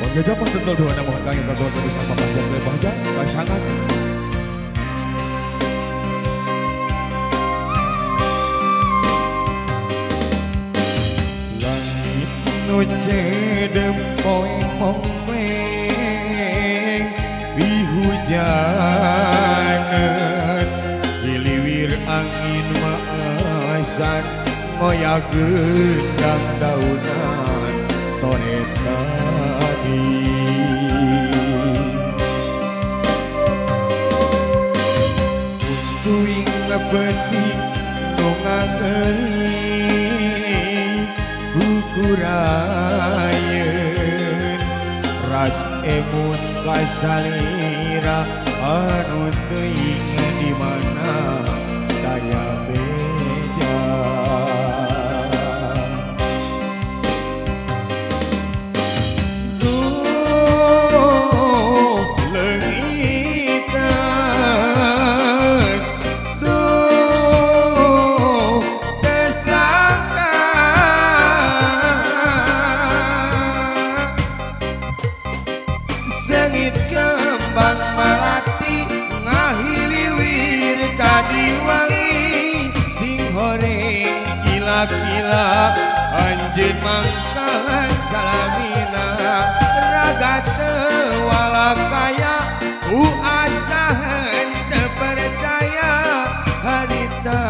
Gajah Pantai dua nama kami berdoa bersama panjang lebarnya pasangan. Langit nuce dempoe mongkleng bihujanan diliwir angin maasan ngoyak gendang daunan sore tadi. Kuncuing ngebeting nongangering kukurayen ras emun kasalira anu teuing di mana daya beda. Sengit kembang melati ngahiliwir tadi wangi sing horeng kila-kila anjeun mangkalan salamina raga teu walakaya asahan teu percaya harita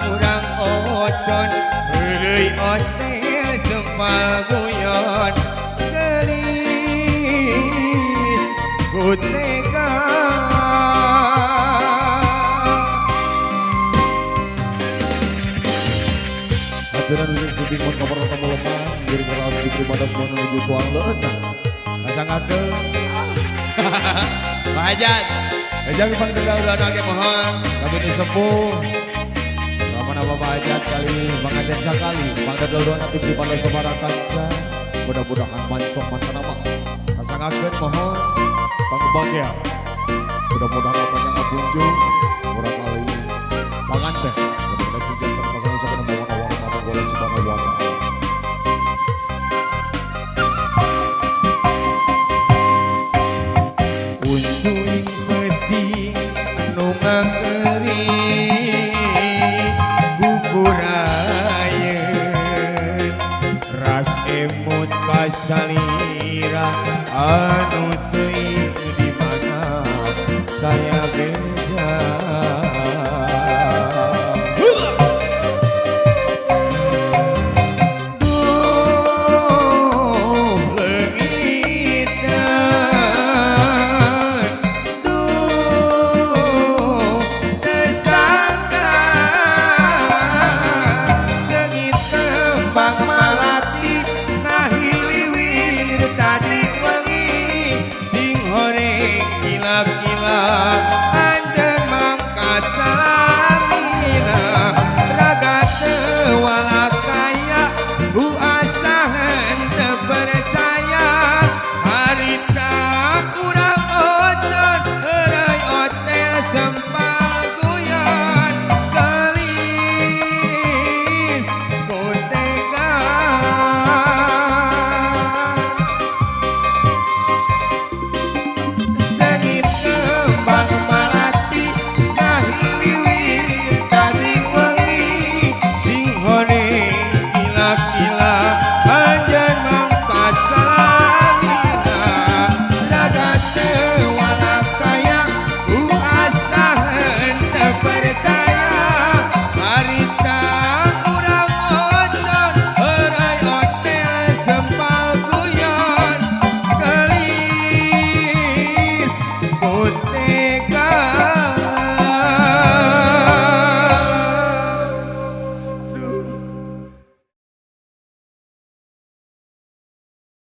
urang ocon deui otel sempal guyon Kutega aturan musik siping mon kabar tamu lemah giring kelas diberi batas menuju puang leutang kasangakeun Pak Hajat ejang pangdegah urang ge mohon kami disepuh ramana Bapak Hajat kali pangajar sakali pangdegah urang diberi batas samarakaca mudah-mudahan mancok mantana mah kasangakeun mohon Pangbahagia, mudah-mudahan apa yang kunjung murah kali panganten, mudah-mudahan kunjung terpasang sampai nomor warna mana boleh sebagai warna. Kuncuing peti nungang kering kukurayen ras emut kasalira anu saya beja duh leungitan duh tersangka sengit kembang melati ngahiliwir tadi wangi sing horeng kilap